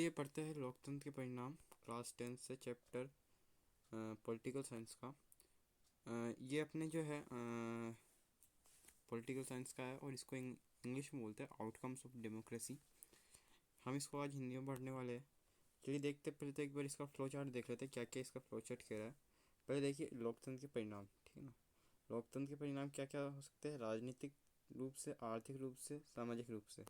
चलिए पढ़ते हैं लोकतंत्र के परिणाम, क्लास 10 से चैप्टर पॉलिटिकल साइंस का। ये अपने जो है पॉलिटिकल साइंस का है और इसको इंग्लिश में बोलते हैं आउटकम्स ऑफ डेमोक्रेसी। हम इसको आज हिंदी में पढ़ने वाले हैं। चलिए देखते हैं, पहले तो एक बार इसका फ्लो चार्ट देख लेते हैं, क्या क्या इसका फ्लो चार्ट कह रहा है। पहले देखिए लोकतंत्र के परिणाम, ठीक है ना। लोकतंत्र के परिणाम क्या क्या हो सकते हैं? राजनीतिक रूप से, आर्थिक रूप से, सामाजिक रूप से,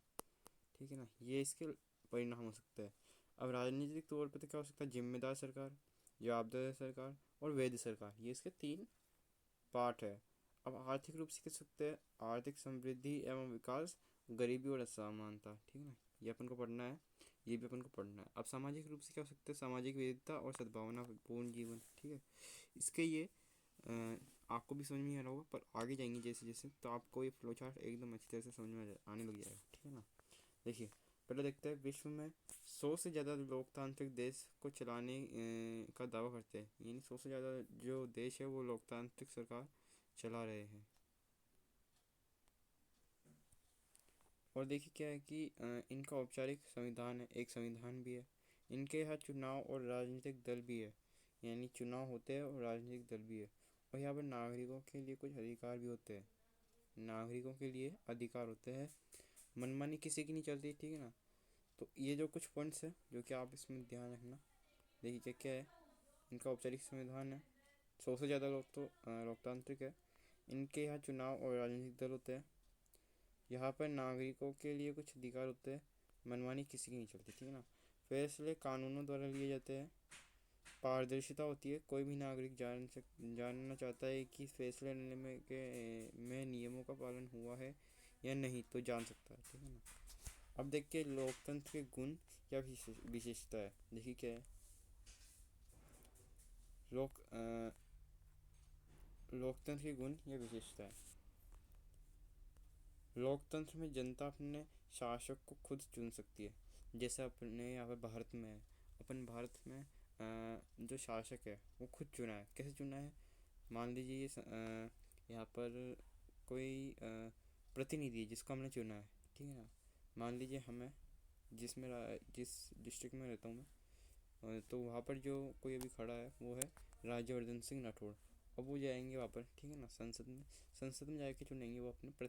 ठीक है ना। ये इसके परिणाम हो सकते हैं। अब राजनीतिक तौर पर तो क्या हो सकता है? जिम्मेदार सरकार, जवाबदेह सरकार और वैध सरकार, ये इसके 3 पार्ट है। अब आर्थिक रूप से कह सकते हैं आर्थिक समृद्धि एवं विकास, गरीबी और असमानता, ठीक है ना। ये अपन को पढ़ना है, ये भी अपन को पढ़ना है। अब सामाजिक रूप से क्या हो सकते हैं? सामाजिक विविधता और सद्भावनापूर्ण जीवन, ठीक है। इसके ये आपको भी समझ में आ रहा होगा, पर आगे जाएंगे जैसे जैसे तो आपको ये फ्लो चार्ट एकदम अच्छी तरह से समझ में आने लग जाएगा, ठीक है ना। देखिए पहले देखते हैं, विश्व में 100 से ज़्यादा लोकतांत्रिक देश को चलाने का दावा करते हैं, यानी 100 से ज़्यादा जो देश है वो लोकतांत्रिक सरकार चला रहे हैं। और देखिए क्या है कि इनका औपचारिक संविधान है, एक संविधान भी है। इनके यहाँ चुनाव और राजनीतिक दल भी है, यानी चुनाव होते हैं और राजनीतिक दल भी है। और यहाँ पर नागरिकों के लिए कुछ अधिकार भी होते हैं, नागरिकों के लिए अधिकार होते हैं, मनमानी किसी की नहीं चलती, ठीक है ना। तो ये जो कुछ पॉइंट्स है जो कि आप इसमें ध्यान रखना। देखिए क्या क्या है। इनका औपचारिक संविधान है, 100 से ज़्यादा लोग तो लोकतांत्रिक है। इनके यहाँ चुनाव और राजनीतिक दल होते हैं। यहाँ पर नागरिकों के लिए कुछ अधिकार होते हैं, मनमानी किसी की नहीं चलती, ठीक है ना। फैसले कानूनों द्वारा लिए जाते हैं। पारदर्शिता होती है, कोई भी नागरिक जानना चाहता है कि फैसले लेने में नियमों का पालन हुआ है या नहीं तो जान सकता है, ठीक है ना। अब देखिए लोकतंत्र के गुण या विशेषता है। देखिए क्या है, लोकतंत्र के गुण या विशेषता है। लोकतंत्र में जनता अपने शासक को खुद चुन सकती है, जैसे अपने यहाँ पर भारत में है। अपन भारत में जो शासक है वो खुद चुना है। कैसे चुना है? मान लीजिए यहाँ पर कोई प्रतिनिधि है जिसको हमने चुना है, ठीक है ना। मान लीजिए हमें जिस डिस्ट्रिक्ट में रहता हूँ मैं, तो वहाँ पर जो कोई अभी खड़ा है वो है राज्यवर्धन सिंह राठौड़। अब वो जाएंगे वहाँ पर, ठीक है ना, संसद में जाके चुनेंगे वो अपने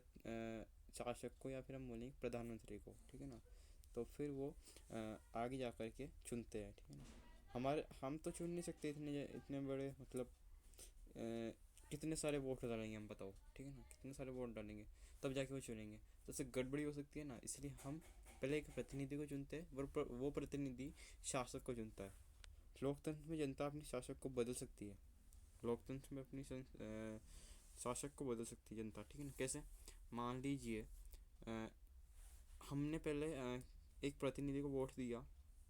शासक को, या फिर हम बोलेंगे प्रधानमंत्री को, ठीक है ना। तो फिर वो आगे जा कर के चुनते हैं, ठीक है ना। हम तो चुन नहीं सकते इतने इतने बड़े, मतलब कितने सारे वोट डालेंगे हम, बताओ, ठीक है ना। कितने सारे वोट डालेंगे तब जाके वो चुनेंगे, तो उससे गड़बड़ी हो सकती है ना। इसलिए हम पहले एक प्रतिनिधि को चुनते हैं, वो प्रतिनिधि शासक को चुनता है। लोकतंत्र में जनता अपने शासक को बदल सकती है। लोकतंत्र में अपनी शासक को बदल सकती है जनता, ठीक है ना। कैसे? मान लीजिए हमने पहले एक प्रतिनिधि को वोट दिया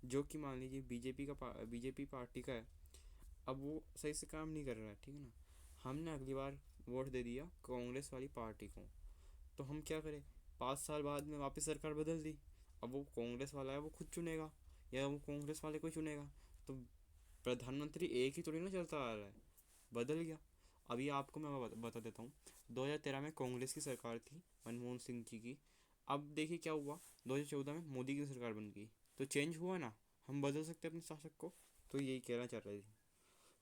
जो कि मान लीजिए बीजेपी पार्टी का है। अब वो सही से काम नहीं कर रहा है, ठीक है ना। हमने अगली बार वोट दे दिया कांग्रेस वाली पार्टी को, तो हम क्या करें? 5 साल बाद में वापस सरकार बदल दी, अब वो कांग्रेस वाला है वो खुद चुनेगा या वो कांग्रेस वाले को चुनेगा। तो प्रधानमंत्री एक ही थोड़ी ना चलता आ रहा है, बदल गया। अभी आपको मैं बता देता हूँ, 2013 में कांग्रेस की सरकार थी, मनमोहन सिंह जी की। अब देखिए क्या हुआ, 2014 में मोदी की सरकार बन गई, तो चेंज हुआ ना। हम बदल सकते हैं अपने शासक को, तो यही कहना चाह रहे थे।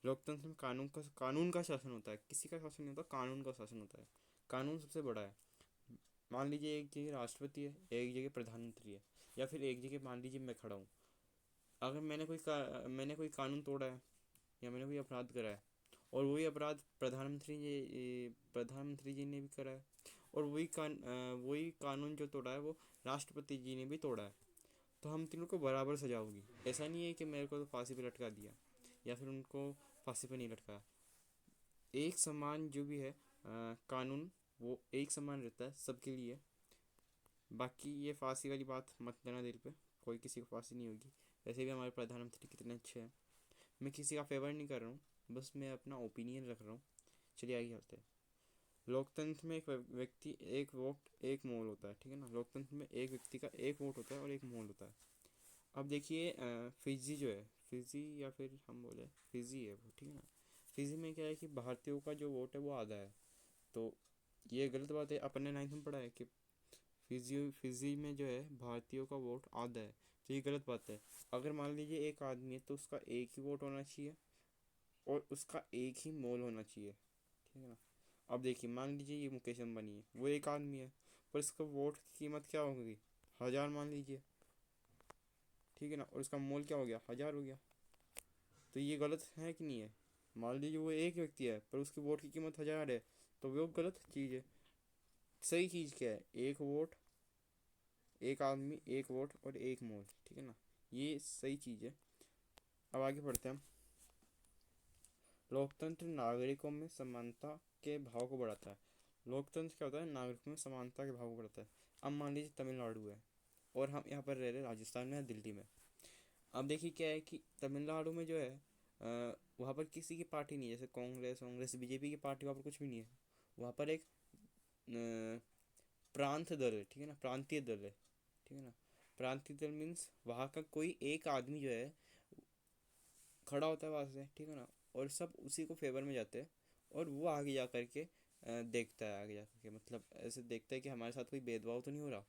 लोकतंत्र में कानून का शासन होता है, किसी का शासन नहीं होता, कानून का शासन होता है। कानून सबसे बड़ा है। मान लीजिए एक जगह राष्ट्रपति है, एक जगह प्रधानमंत्री है, या फिर एक जगह मान लीजिए मैं खड़ा हूँ। अगर मैंने कोई कानून तोड़ा है या मैंने कोई अपराध करा है, और वही अपराध प्रधानमंत्री जी ने भी करा है, और वही कानून जो तोड़ा है वो राष्ट्रपति जी ने भी तोड़ा है, तो हम तीनों को बराबर सजा होगी। ऐसा नहीं है कि मेरे को तो फांसी पे लटका दिया या फिर उनको फांसी पे नहीं लटकाया। एक समान जो भी है कानून, वो एक समान रहता है सबके लिए। बाकी ये फांसी वाली बात मत लेना दिल पे, कोई किसी को फांसी नहीं होगी। वैसे भी हमारे प्रधानमंत्री कितने अच्छे हैं। मैं किसी का फेवर नहीं कर रहा हूँ, बस मैं अपना ओपिनियन रख रहा हूँ। चलिए आगे चलते हैं। लोकतंत्र में एक व्यक्ति एक वोट एक मोल होता है, ठीक है ना। लोकतंत्र में एक व्यक्ति का एक वोट होता है और एक मोल होता है। अब देखिए फिजी जो है, फिजी या फिर हम बोले फिजी है वो, ठीक है ना। फिजी में क्या है कि भारतीयों का जो वोट है वो आधा है, तो ये गलत बात है। अपन ने 9th में पढ़ा है कि फिजी फिजी में जो है भारतीयों का वोट आधा है, तो ये गलत बात है। अगर मान लीजिए एक आदमी है तो उसका एक ही वोट होना चाहिए और उसका एक ही मोल होना चाहिए, ठीक है ना। अब देखिए मान लीजिए ये मुकेश अंबानी है, वो एक आदमी है, पर इसका वोट की कीमत क्या होगी, 1000 मान लीजिए, ठीक है ना, और उसका मोल क्या हो गया, 1000 हो गया। तो ये गलत है कि नहीं है। मान लीजिए वो एक व्यक्ति है पर उसकी वोट की कीमत 1000 है, तो वो गलत चीज़ है। सही चीज़ क्या है, एक वोट, एक आदमी, एक वोट और एक मोल, ठीक है ना, ये सही चीज़ है। अब आगे बढ़ते हैं हम। लोकतंत्र नागरिकों में समानता के भाव को बढ़ाता है। लोकतंत्र क्या होता है, नागरिकों में समानता के भाव को बढ़ाता है। अब मान लीजिए तमिलनाडु है और हम यहाँ पर रह रहे राजस्थान में या दिल्ली में। अब देखिए क्या है कि तमिलनाडु में जो है वहाँ पर किसी की पार्टी नहीं है, जैसे कांग्रेस कांग्रेस बीजेपी की पार्टी, वहाँ पर कुछ भी नहीं है। वहाँ पर एक अ, प्रांत दल है, ठीक है ना, प्रांतीय दल है, ठीक है ना। प्रांतीय दल मीन्स वहाँ का कोई एक आदमी जो है खड़ा होता है वहाँ से, ठीक है ना, और सब उसी को फेवर में जाते हैं। और वो आगे जा कर के देखता है, आगे जा कर के मतलब ऐसे देखता है कि हमारे साथ कोई भेदभाव तो नहीं हो रहा।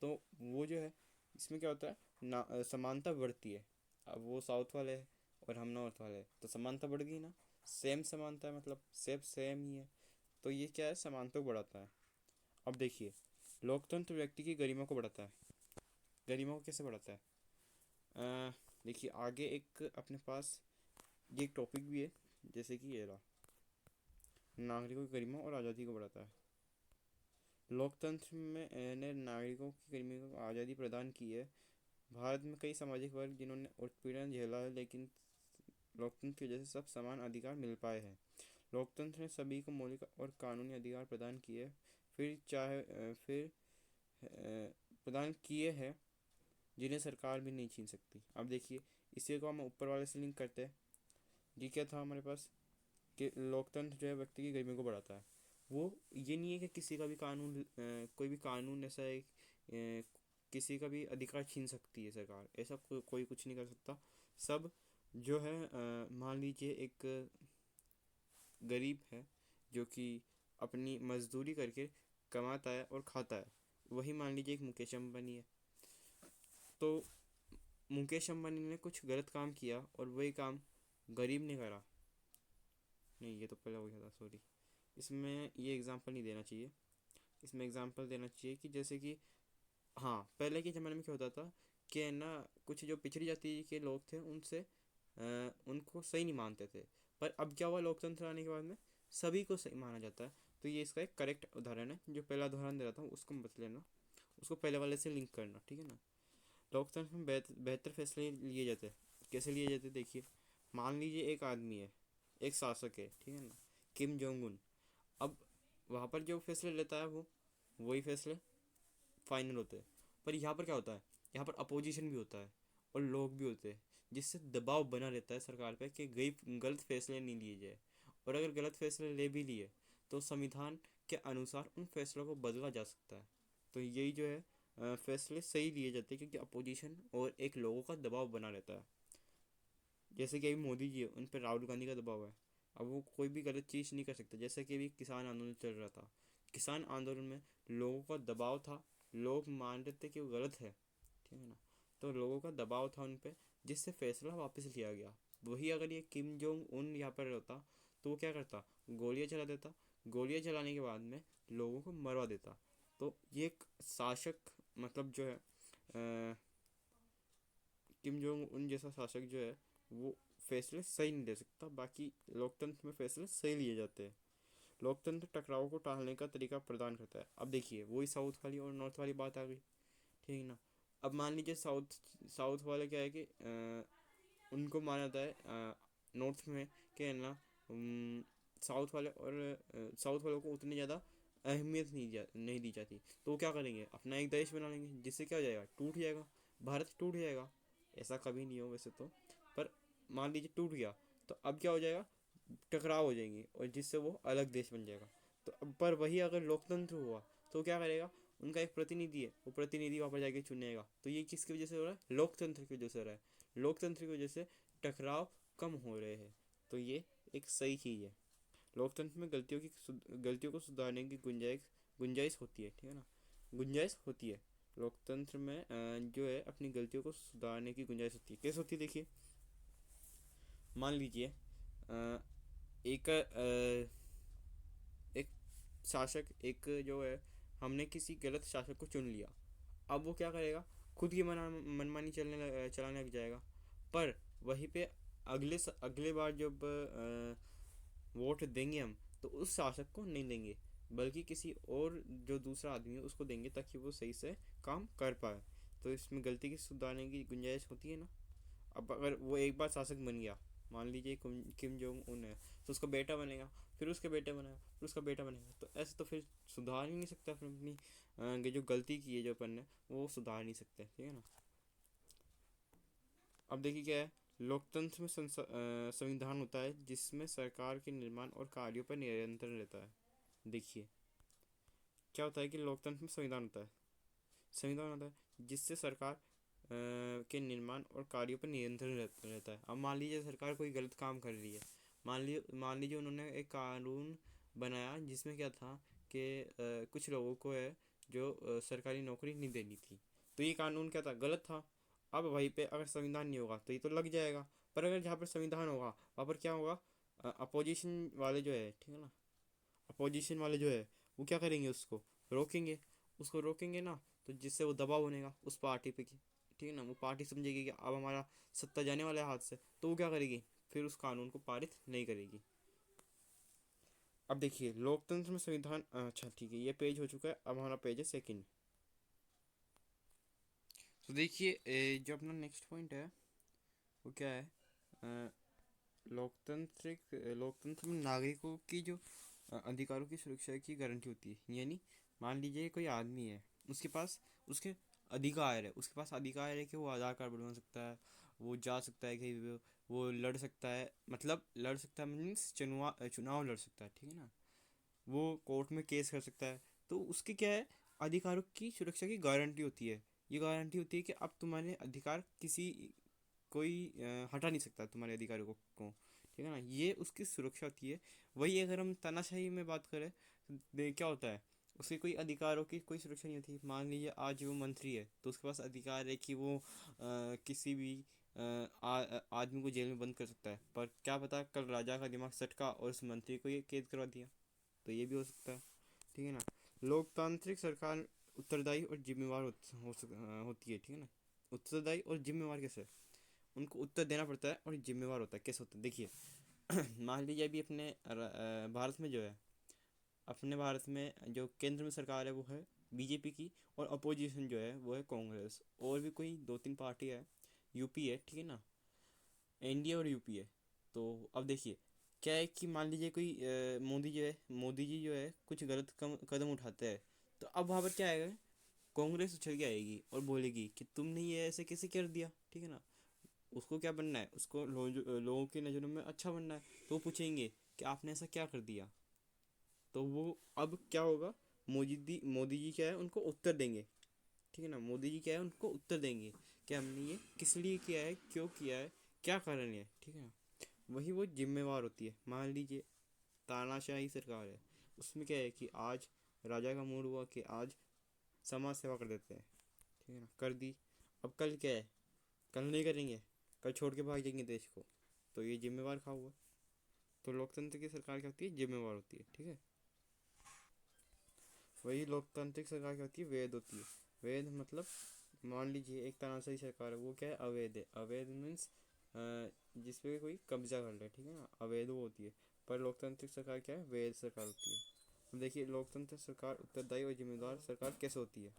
तो वो जो है, इसमें क्या होता है ना, समानता बढ़ती है। अब वो साउथ वाले हैं और हम नॉर्थ वाले हैं, तो समानता बढ़ गई ना। सेम समानता है, मतलब सेम सेम ही है। तो ये क्या है, समानता को बढ़ाता है। अब देखिए, लोकतंत्र व्यक्ति की गरिमा को बढ़ाता है। गरिमा को कैसे बढ़ाता है, देखिए आगे एक अपने पास ये एक टॉपिक भी है, जैसे कि ये रहा, नागरिकों की गरिमा और आज़ादी को बढ़ाता है। लोकतंत्र में ने नागरिकों की गरिमा को आज़ादी प्रदान की है। भारत में कई सामाजिक वर्ग जिन्होंने उत्पीड़न झेला है, लेकिन लोकतंत्र की वजह से सब समान अधिकार मिल पाए हैं। लोकतंत्र ने सभी को मौलिक और कानूनी अधिकार प्रदान किए, फिर प्रदान किए हैं जिन्हें सरकार भी नहीं छीन सकती। अब देखिए, इसी को हम ऊपर वाले से लिंक करते हैं। ये क्या था हमारे पास कि लोकतंत्र जो है व्यक्ति की गरिमा को बढ़ाता है। वो ये नहीं है कि किसी का भी कानून कोई भी कानून ऐसा है किसी का भी अधिकार छीन सकती है सरकार, ऐसा कोई कुछ नहीं कर सकता। सब जो है मान लीजिए एक गरीब है जो कि अपनी मजदूरी करके कमाता है और खाता है, वही मान लीजिए एक मुकेश अंबानी है। तो मुकेश अंबानी ने कुछ गलत काम किया और वही काम गरीब ने करा, नहीं ये तो पहले हो गया था, सॉरी। इसमें ये एग्जांपल नहीं देना चाहिए। इसमें एग्जांपल देना चाहिए कि जैसे कि हाँ, पहले के ज़माने में क्या होता था कि ना, कुछ जो पिछड़ी जाति के लोग थे उनसे उनको सही नहीं मानते थे। पर अब क्या हुआ, लोकतंत्र आने के बाद में सभी को सही माना जाता है। तो ये इसका एक करेक्ट उदाहरण है। जो पहला उदाहरण दे रहा था उसको मत लेना, उसको पहले वाले से लिंक करना, ठीक है ना। लोकतंत्र में बेहतर फैसले लिए जाते हैं। कैसे लिए जाते हैं, देखिए मान लीजिए एक आदमी है, एक शासक है, ठीक है ना, किम जोंग उन। अब वहाँ पर जो फैसले लेता है वो वही फैसले फाइनल होते हैं। पर यहाँ पर क्या होता है, यहाँ पर अपोजिशन भी होता है और लोग भी होते हैं, जिससे दबाव बना रहता है सरकार पे कि गई गलत फैसले नहीं लिए जाए। और अगर गलत फैसले ले भी लिए तो संविधान के अनुसार उन फैसलों को बदला जा सकता है। तो यही जो है फैसले सही लिए जाते हैं क्योंकि अपोजिशन और एक लोगों का दबाव बना रहता है। जैसे कि अभी मोदी जी है, उन पर राहुल गांधी का दबाव है। अब वो कोई भी गलत चीज़ नहीं कर सकते। जैसे कि अभी किसान आंदोलन चल रहा था, किसान आंदोलन में लोगों का दबाव था, लोग मान रहे थे कि वो गलत है, ठीक है ना। तो लोगों का दबाव था उन पे, जिससे फैसला वापस लिया गया। वही अगर ये किम जोंग उन यहाँ पर होता तो वो क्या करता, गोलियाँ चला देता। गोलियाँ चलाने के बाद में लोगों को मरवा देता। तो ये एक शासक, मतलब जो है किम जोंग उन जैसा शासक जो है वो फैसले सही नहीं ले सकता। बाकी लोकतंत्र में फैसले सही लिए जाते हैं। लोकतंत्र टकराव को टालने का तरीका प्रदान करता है। अब देखिए वही साउथ वाली और नॉर्थ वाली बात आ गई, ठीक है ना। अब मान लीजिए साउथ साउथ वाले क्या है कि उनको माना जाता है नॉर्थ में क्या है ना, साउथ वाले और साउथ वालों को उतनी ज़्यादा अहमियत नहीं दी जाती। तो वो क्या करेंगे, अपना एक देश बना लेंगे, जिससे क्या हो जाएगा, टूट जाएगा, भारत टूट जाएगा। ऐसा कभी नहीं हो वैसे तो, पर मान लीजिए टूट गया, तो अब क्या हो जाएगा, टकराव हो जाएंगे और जिससे वो अलग देश बन जाएगा। तो अब पर वही अगर लोकतंत्र हुआ तो क्या करेगा, उनका एक प्रतिनिधि है, वो प्रतिनिधि वहाँ पर जाके चुनेगा। तो ये किसकी वजह से हो रहा है, लोकतंत्र की वजह से हो रहा है। लोकतंत्र की वजह से टकराव कम हो रहे हैं। तो ये एक सही चीज़ है। लोकतंत्र में गलतियों को सुधारने की गुंजाइश गुंजाइश होती है, ठीक है ना, गुंजाइश होती है। लोकतंत्र में जो है अपनी गलतियों को सुधारने की गुंजाइश होती है। कैसे होती है देखिए, मान लीजिए एक एक शासक, एक जो है, हमने किसी गलत शासक को चुन लिया। अब वो क्या करेगा, खुद की मनमानी चलाने लग जाएगा। पर वहीं पे अगले बार जब वोट देंगे हम, तो उस शासक को नहीं देंगे, बल्कि किसी और जो दूसरा आदमी है उसको देंगे, ताकि वो सही से काम कर पाए। तो इसमें गलती की सुधारने की गुंजाइश होती है ना। अब अगर वो एक बार शासक बन गया, मान लीजिए किम जोंग उन है, तो उसका बेटा बनेगा, फिर उसके बेटे बनेगा, फिर उसका बेटा बनेगा, तो ऐसे तो फिर सुधार ही नहीं सकता फिर अपनी जो गलती की है जो अपन ने, वो सुधार नहीं सकते, ठीक है ना। अब देखिए क्या है, लोकतंत्र में संविधान होता है जिसमें सरकार के निर्माण और कार्यों पर नियंत्रण रहता है। देखिए क्या होता है कि लोकतंत्र में संविधान होता है, संविधान होता है जिससे सरकार के निर्माण और कार्यों पर नियंत्रण रहता है। अब मान लीजिए सरकार कोई गलत काम कर रही है, मान लीजिए उन्होंने एक कानून बनाया जिसमें क्या था कि कुछ लोगों को है जो सरकारी नौकरी नहीं देनी थी, तो ये कानून क्या था, गलत था। अब वहीं पे अगर संविधान नहीं होगा तो ये तो लग जाएगा। पर अगर जहाँ पर संविधान होगा वहाँ पर क्या होगा, अपोजिशन वाले जो है, ठीक है ना, अपोजिशन वाले जो है वो क्या करेंगे, उसको रोकेंगे। उसको रोकेंगे ना, तो जिससे वो दबाव बनेगा उस पार्टी पे की, ठीक है ना। वो पार्टी समझेगी कि अब हमारा सत्ता जाने वाला है हाथ से, तो वो क्या करेगी, फिर उस कानून को पारित नहीं करेगी। अब देखिए लोकतंत्र में संविधान, अच्छा ठीक है, ये पेज हो चुका है, अब हमारा पेज है सेकंड। तो देखिए जो अपना नेक्स्ट पॉइंट है वो क्या है, अ, लोकतंत्र में नागरिकों की जो अधिकारों की सुरक्षा की गारंटी होती है। यानी मान लीजिए कोई आदमी है, उसके पास उसके अधिकार है, उसके पास अधिकार है कि वो आधार कार्ड बनवा सकता है, वो जा सकता है कि वो लड़ सकता है, मतलब लड़ सकता है मीन्स चुनाव चुनाव लड़ सकता है, ठीक है ना। वो कोर्ट में केस कर सकता है। तो उसकी क्या है, अधिकारों की सुरक्षा की गारंटी होती है। ये गारंटी होती है कि अब तुम्हारे अधिकार किसी कोई हटा नहीं सकता तुम्हारे अधिकारों को, ठीक है ना, ये उसकी सुरक्षा होती है। वही अगर हम तानाशाही में बात करें तो क्या होता है, उसके कोई अधिकारों की कोई सुरक्षा नहीं होती। मान लीजिए आज वो मंत्री है, तो उसके पास अधिकार है कि वो किसी भी आदमी को जेल में बंद कर सकता है, पर क्या पता कल राजा का दिमाग सटका और उस मंत्री को ये कैद करवा दिया, तो ये भी हो सकता है, ठीक है ना। लोकतांत्रिक सरकार उत्तरदायी और जिम्मेवार होती है, ठीक है ना। उत्तरदायी और जिम्मेवार कैसे, उनको उत्तर देना पड़ता है और जिम्मेवार होता है। कैसे होता है देखिए, मान लीजिए अभी अपने भारत में जो है, अपने भारत में जो केंद्र में सरकार है वो है बीजेपी की, और अपोजिशन जो है वो है कांग्रेस, और भी कोई दो तीन पार्टी है, यूपी है, ठीक है ना, एनडीए और यूपी है। तो अब देखिए क्या है कि मान लीजिए कोई मोदी जी जो है कुछ गलत कदम उठाते हैं, तो अब वहाँ पर क्या आएगा, कांग्रेस उछल के आएगी और बोलेगी कि तुमने ये ऐसे कैसे कर दिया, ठीक है ना। उसको क्या बनना है, उसको लोगों की नज़रों में अच्छा बनना है, तो वो पूछेंगे कि आपने ऐसा क्या कर दिया। तो वो अब क्या होगा, मोदी जी क्या है उनको उत्तर देंगे, ठीक है ना। मोदी जी क्या है उनको उत्तर देंगे कि हमने ये किस लिए किया है, क्यों किया है, क्या कारण है, ठीक है ना। वही वो जिम्मेवार होती है। मान लीजिए तानाशाही सरकार है, उसमें क्या है कि आज राजा का मूड हुआ कि आज समाज सेवा कर देते हैं, ठीक है ना, कर दी। अब कल क्या है, कल नहीं करेंगे, कल छोड़ के भाग जाएंगे देश को, तो ये जिम्मेवार खा हुआ। तो लोकतंत्र की सरकार क्या होती है, जिम्मेवार होती है, ठीक है। वही लोकतांत्रिक सरकार क्या होती है, वैध होती है। वैध मतलब मान लीजिए एक तानाशाही सरकार है, वो क्या है, अवैध है। अवैध मीन्स जिसपे कोई कब्जा कर ले, ठीक है ना, अवैध वो होती है। पर लोकतांत्रिक सरकार क्या है, वैध सरकार होती है। अब देखिए लोकतंत्र सरकार उत्तरदायी और जिम्मेदार सरकार कैसे होती है।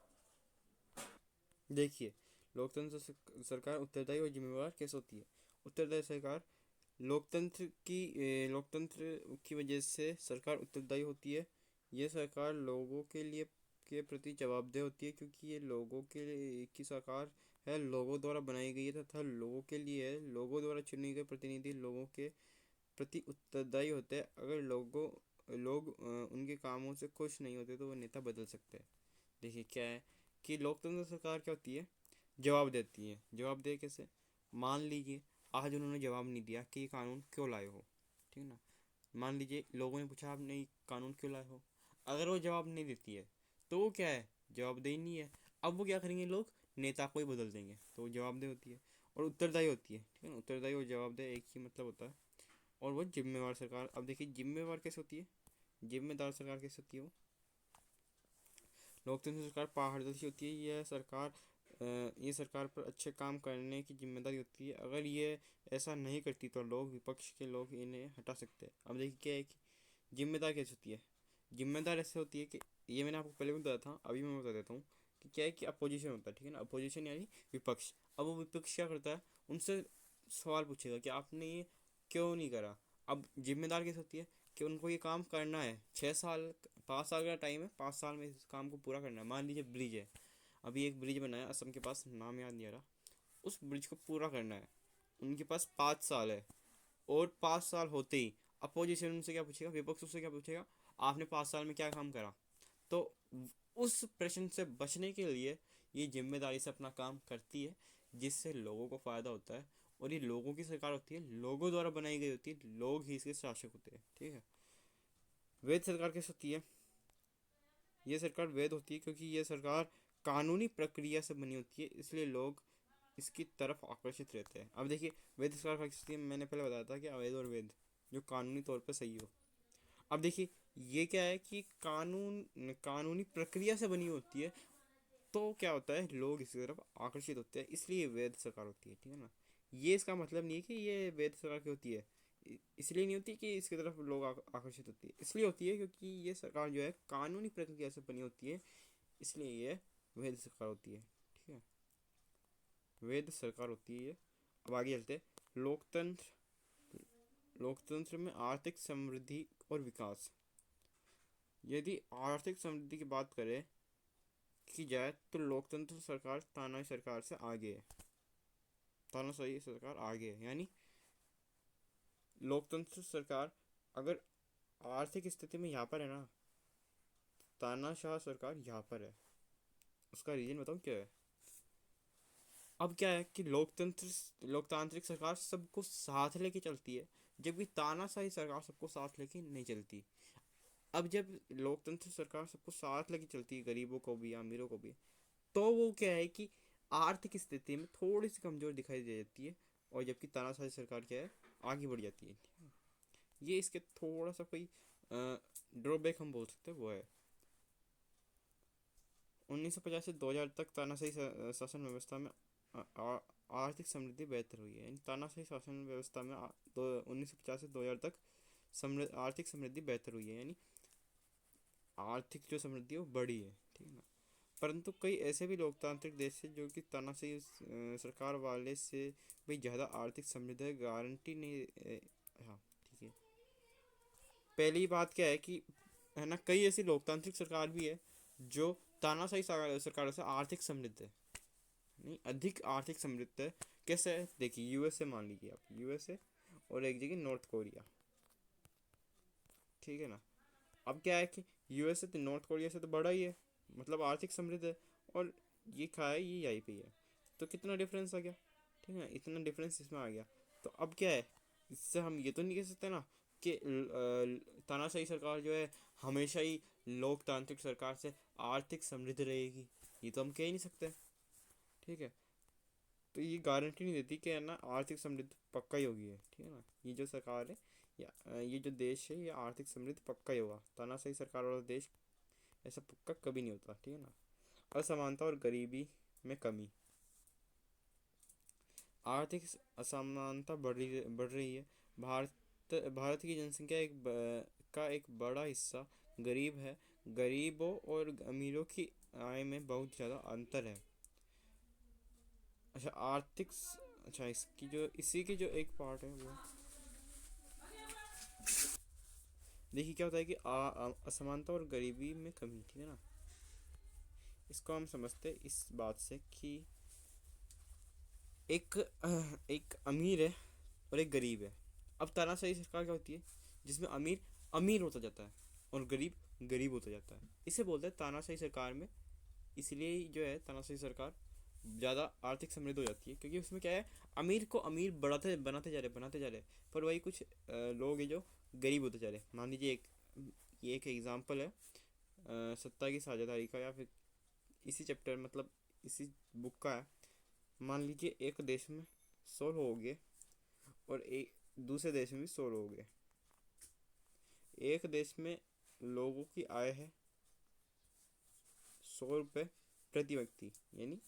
देखिए लोकतंत्र सरकार उत्तरदायी और जिम्मेवार कैसे होती है। उत्तरदायी सरकार लोकतंत्र की वजह से सरकार उत्तरदायी होती है। ये सरकार लोगों के लिए के प्रति जवाबदेह होती है, क्योंकि ये लोगों के की सरकार है, लोगों द्वारा बनाई गई है तथा लोगों के लिए है। लोगों द्वारा चुने गए प्रतिनिधि लोगों के प्रति उत्तरदायी होते हैं। अगर लोग उनके कामों से खुश नहीं होते तो वो नेता बदल सकते हैं। देखिए क्या है कि लोकतंत्र सरकार क्या होती है, जवाब देती है। जवाब दे कैसे, मान लीजिए आज उन्होंने जवाब नहीं दिया कि ये कानून क्यों लाए हो, ठीक है ना। मान लीजिए लोगों ने पूछा आपने ये कानून क्यों लाए हो, अगर वो जवाब नहीं देती है तो वो क्या है, जवाबदेही नहीं है। अब वो क्या करेंगे लोग, नेता को ही बदल देंगे, तो वो जवाबदेह होती है। और उत्तरदायी होती है, ठीक है ना, उत्तरदायी और जवाबदेह एक ही मतलब होता है। और वो जिम्मेवार सरकार, अब देखिए जिम्मेवार कैसे होती है, जिम्मेदार सरकार कैसे होती है वो, लोकतंत्र सरकार पारदर्शी होती है, यह सरकार ये सरकार पर अच्छे काम करने की जिम्मेदारी होती है, अगर ये ऐसा नहीं करती तो लोग, विपक्ष के लोग इन्हें हटा सकते हैं। अब देखिए क्या है कि जिम्मेदार कैसे होती है, जिम्मेदार ऐसे होती है कि ये मैंने आपको पहले भी बताया था, अभी मैं बता देता हूँ कि क्या है कि अपोजिशन होता है, ठीक है ना, अपोजिशन यानी विपक्ष। अब वो विपक्ष क्या करता है, उनसे सवाल पूछेगा कि आपने ये क्यों नहीं करा। अब जिम्मेदार कैसे होती है कि उनको ये काम करना है, 6 साल 5 साल का टाइम है, 5 साल में इस काम को पूरा करना है। मान लीजिए ब्रिज है, अभी एक ब्रिज बनाया असम के पास, नाम याद नहीं आ रहा, उस ब्रिज को पूरा करना है, उनके पास 5 साल है। और 5 साल होते ही अपोजिशन उनसे क्या पूछेगा, विपक्ष उससे क्या पूछेगा, आपने 5 साल में क्या काम करा। तो उस प्रश्न से बचने के लिए ये जिम्मेदारी से अपना काम करती है, जिससे लोगों को फायदा होता है। और ये लोगों की सरकार होती है, लोगों द्वारा बनाई गई होती है, लोग ही इसके शासक होते हैं, ठीक है। वैध सरकार कैसे होती है, ये सरकार वैध होती है क्योंकि ये सरकार कानूनी प्रक्रिया से बनी होती है, इसलिए लोग इसकी तरफ आकर्षित रहते हैं। अब देखिए वैध सरकार कैसे होती है, मैंने पहले बताया था कि अवैध और वैध, जो कानूनी तौर पर सही हो। अब देखिए ये क्या है कि कानूनी प्रक्रिया से बनी होती है, तो क्या होता है लोग इसकी तरफ आकर्षित होते हैं, इसलिए ये वैध सरकार होती है, ठीक है ना। ये इसका मतलब नहीं है कि ये वैध सरकार की होती है, इसलिए नहीं होती कि इसकी तरफ लोग आकर्षित होती है, इसलिए होती है क्योंकि ये सरकार जो है कानूनी प्रक्रिया से बनी होती है, इसलिए ये वैध सरकार होती है, ठीक है, वैध सरकार होती है ये। अब आगे चलते हैं, लोकतंत्र, लोकतंत्र में आर्थिक समृद्धि और विकास। यदि आर्थिक समृद्धि की बात करें की जाए तो लोकतंत्र सरकार तानाशाही सरकार से आगे है, तानाशाही सरकार आगे है, यानी लोकतंत्र सरकार अगर आर्थिक स्थिति में यहाँ पर है ना, तानाशाह सरकार यहाँ पर है। उसका रीजन बताऊँ क्या है। अब क्या है कि लोकतांत्रिक सरकार सबको साथ लेके चलती है, जबकि तानाशाही सरकार सबको साथ लेके नहीं चलती। अब जब लोकतंत्र सरकार सबको साथ लेके चलती है, गरीबों को भी अमीरों को भी, तो वो क्या है कि आर्थिक स्थिति में थोड़ी सी कमजोर दिखाई दे जाती है, और जबकि तानाशाही सरकार क्या है, आगे बढ़ जाती है। ये इसके थोड़ा सा कोई ड्रॉबैक हम बोल सकते हैं वो है। 1950 से 2000 तक तानाशाही शासन व्यवस्था में आर्थिक समृद्धि बेहतर हुई है, यानी तानाशाही शासन व्यवस्था में 1950 से 2000 तक आर्थिक समृद्धि बेहतर हुई है, यानी आर्थिक जो समृद्धि है वो बढ़ी है, ठीक है ना। परंतु कई ऐसे भी लोकतांत्रिक देश है जो कि तानाशाही सरकार वाले से भाई ज़्यादा आर्थिक समृद्ध है, गारंटी नहीं हाँ ठीक है। पहली बात क्या है कि है ना, कई ऐसी लोकतांत्रिक सरकार भी है जो तानाशाही सरकारों से आर्थिक समृद्ध है, नहीं अधिक आर्थिक समृद्ध है। कैसे है देखिए, यूएसए मान लीजिए आप, यूएसए और एक जगह नॉर्थ कोरिया, ठीक है ना। अब क्या है कि यूएसए तो नॉर्थ कोरिया से तो बड़ा ही है, मतलब आर्थिक समृद्ध है, और ये कहा है ये यहीं पे है, तो कितना डिफरेंस आ गया, ठीक है, इतना डिफरेंस इसमें आ गया। तो अब क्या है, इससे हम ये तो नहीं कह सकते ना कि तानाशाही सरकार जो है हमेशा ही लोकतांत्रिक सरकार से आर्थिक समृद्ध रहेगी, ये तो हम कह ही नहीं सकते, ठीक है। तो ये गारंटी नहीं देती कि है ना आर्थिक समृद्ध पक्का ही होगी है, ठीक है ना। ये जो सरकार है या ये जो देश है ये आर्थिक समृद्ध पक्का ही होगा, तानाशाही सरकार वाला देश ऐसा पक्का कभी नहीं होता, ठीक है ना। असमानता और गरीबी में कमी, आर्थिक असमानता बढ़ रही है। भारत की जनसंख्या का एक बड़ा हिस्सा गरीब है, गरीबों और अमीरों की आय में बहुत ज़्यादा अंतर है। अच्छा अच्छा इसकी जो इसी की जो एक पार्ट है वो देखिए क्या होता है कि असमानता और गरीबी में कमी, ठीक है ना। इसको हम समझते हैं इस बात से कि एक एक अमीर है और एक गरीब है। अब तानाशाही सरकार क्या होती है, जिसमें अमीर अमीर होता जाता है और गरीब गरीब होता जाता है, इसे बोलते हैं तानाशाही सरकार में। इसलिए जो है तानाशाही सरकार ज़्यादा आर्थिक समृद्ध हो जाती है, क्योंकि उसमें क्या है, अमीर को अमीर बढ़ाते बनाते जा रहे, पर वही कुछ लोग हैं जो गरीब होते जा रहे। मान लीजिए ये एक एग्जांपल है सत्ता की साझेदारी का, या फिर इसी चैप्टर मतलब इसी बुक का है। मान लीजिए एक देश में 100 लोग हो गए और एक दूसरे देश में भी 100 लोग हो गए। एक देश में लोगों की आय है 100 रुपये प्रति व्यक्ति, यानी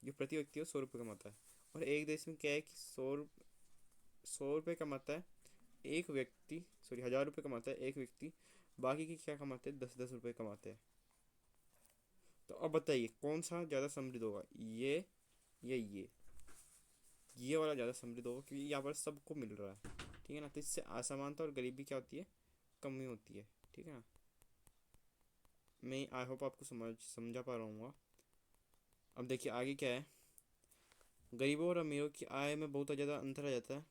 जो प्रति व्यक्ति है 100 रुपये कमाता है। और एक देश में क्या है कि 100 रुपये कमाता है एक व्यक्ति, सॉरी 1000 रुपये कमाता है एक व्यक्ति, बाकी की क्या कमाते हैं 10-10 रुपये कमाते हैं। तो अब बताइए कौन सा ज़्यादा समृद्ध होगा, ये या ये वाला ज़्यादा समृद्ध होगा, क्योंकि यहाँ पर सबको मिल रहा है। ठीक है ना, तो इससे असमानता और गरीबी क्या होती है, कमी होती है। ठीक है ना, मैं आई होप आपको समझा पा रहा हूँ। अब देखिए आगे क्या है, गरीबों और अमीरों की आय में बहुत ज़्यादा अंतर आ जाता है।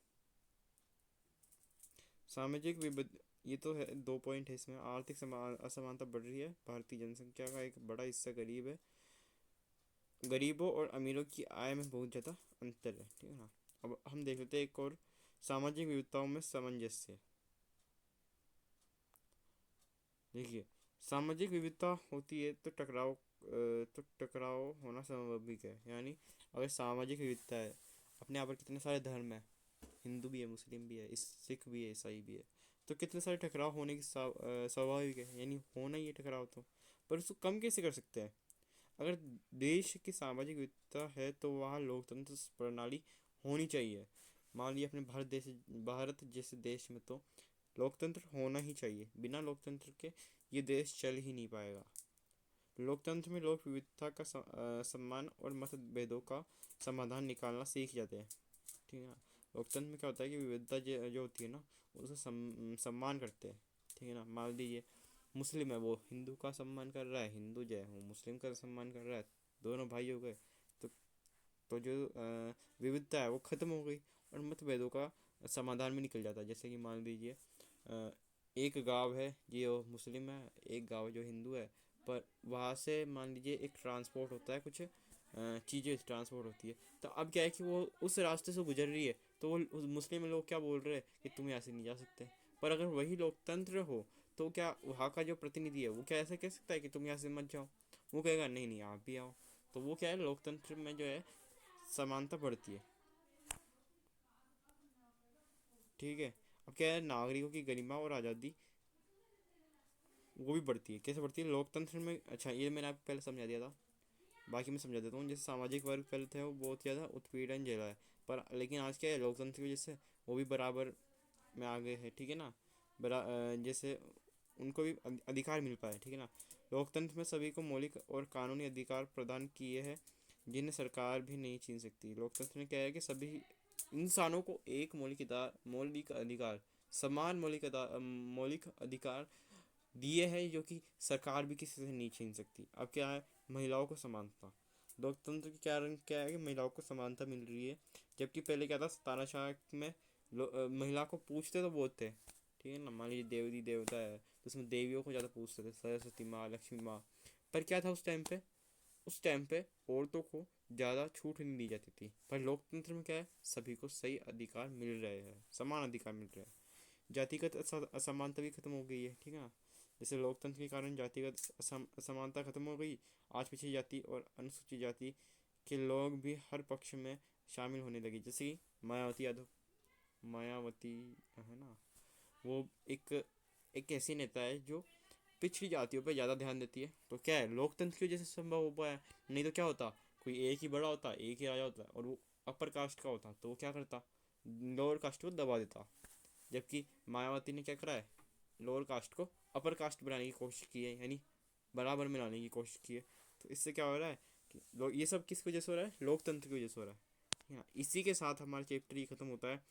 सामाजिक ये तो है 2 पॉइंट है इसमें। आर्थिक असमानता बढ़ रही है, भारतीय जनसंख्या का एक बड़ा हिस्सा गरीब है। गरीबों और अमीरों की आय में बहुत ज़्यादा अंतर है। ठीक है ना, अब हम देख लेते हैं एक और, सामाजिक विविधताओं में सामंजस्य। देखिए सामाजिक विविधता होती है तो टकराव होना स्वाभाविक है। यानी अगर सामाजिक विविधता है, अपने यहाँ पर कितने सारे धर्म है, हिंदू भी है, मुस्लिम भी है, सिख भी है, ईसाई भी है, तो कितने सारे टकराव होने की स्वाभाविक है, यानी होना ही है टकराव। तो पर उसको कम कैसे कर सकते हैं। अगर देश की सामाजिक विविधता है तो वहाँ लोकतंत्र प्रणाली होनी चाहिए। मान लीजिए अपने भारत जैसे देश में तो लोकतंत्र होना ही चाहिए। बिना लोकतंत्र के ये देश चल ही नहीं पाएगा। लोकतंत्र में लोग विविधता का सम्मान और मतभेदों का समाधान निकालना सीख जाते हैं। ठीक है ना, लोकतंत्र में क्या होता है कि विविधता जो होती है ना, उसका सम्मान करते हैं। ठीक है ना, मान लीजिए मुस्लिम है, वो हिंदू का सम्मान कर रहा है, हिंदू जो है वो मुस्लिम का सम्मान कर रहा है, दोनों भाई हो गए। तो जो विविधता है वो खत्म हो गई और मतभेदों का समाधान भी निकल जाता है। जैसे कि मान लीजिए एक गांव है जो मुस्लिम है, एक गांव है जो हिंदू है, पर वहाँ से मान लीजिए एक ट्रांसपोर्ट होता है, कुछ चीज़ें ट्रांसपोर्ट होती है। तो अब क्या है कि वो उस रास्ते से गुजर रही है, तो वो उस मुस्लिम लोग क्या बोल रहे हैं कि तुम यहाँ से नहीं जा सकते। पर अगर वही लोकतंत्र हो तो क्या वहाँ का जो प्रतिनिधि है वो क्या ऐसा कह सकता है कि तुम यहाँ से मत जाओ। वो कहेगा नहीं नहीं आप भी आओ। तो वो क्या है, लोकतंत्र में जो है समानता बढ़ती है। ठीक है, अब क्या है, नागरिकों की गरिमा और आज़ादी वो भी बढ़ती है। कैसे बढ़ती है लोकतंत्र में, अच्छा ये मैंने आपको पहले समझा दिया था, बाकी मैं समझा देता हूँ। जैसे सामाजिक वर्ग पहले थे वो बहुत ज़्यादा उत्पीड़न झेला है, पर लेकिन आज क्या है, लोकतंत्र की वजह से वो भी बराबर में आ गए हैं। ठीक है ना, जैसे उनको भी अधिकार मिल पाए। ठीक है ना, लोकतंत्र में सभी को मौलिक और कानूनी अधिकार प्रदान किए हैं जिन्हें सरकार भी नहीं छीन सकती। लोकतंत्र में क्या है कि सभी इंसानों को एक मौलिक अधिकार, समान मौलिक अधिकार दिए हैं जो कि सरकार भी किसी से नहीं छीन सकती। अब क्या है, महिलाओं को समानता, लोकतंत्र के कारण क्या है कि महिलाओं को समानता मिल रही है। जबकि पहले क्या था, तानाशाह में महिला को पूछते तो बहुत थे। ठीक है ना, मान लीजिए देवी देवता है तो उसमें देवियों को ज़्यादा पूछते थे, सरस्वती माँ, लक्ष्मी माँ। पर क्या था उस टाइम पे औरतों को ज़्यादा छूट नहीं दी जाती थी। पर लोकतंत्र में क्या है, सभी को सही अधिकार मिल रहे हैं, समान अधिकार मिल रहे हैं। जातिगत असमानता भी खत्म हो गई है। ठीक है ना, जैसे लोकतंत्र के कारण जातिगत असमानता खत्म हो गई। आज पिछड़ी जाति और अनुसूचित जाति के लोग भी हर पक्ष में शामिल होने लगे। जैसे कि मायावती है ना, वो एक ऐसी नेता है जो पिछड़ी जातियों पर ज़्यादा ध्यान देती है। तो क्या है, लोकतंत्र की वजह से संभव हो पाया। नहीं तो क्या होता, कोई एक ही बड़ा होता, एक ही राजा होता और वो अपर कास्ट का होता, तो वो क्या करता, लोअर कास्ट को दबा देता। जबकि मायावती ने क्या करा है, लोअर कास्ट को अपर कास्ट बनाने की कोशिश की है, यानी बराबर में लाने की कोशिश की है। तो इससे क्या हो रहा है कि लोग, ये सब किसकी वजह से हो रहा है, लोकतंत्र की वजह से हो रहा है। हाँ, इसी के साथ हमारा चैप्टर ये खत्म होता है।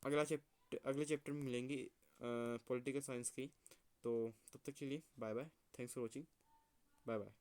अगले चैप्टर में मिलेंगे पॉलिटिकल साइंस की। तो तब तक के लिए bye bye, thanks for watching, bye bye.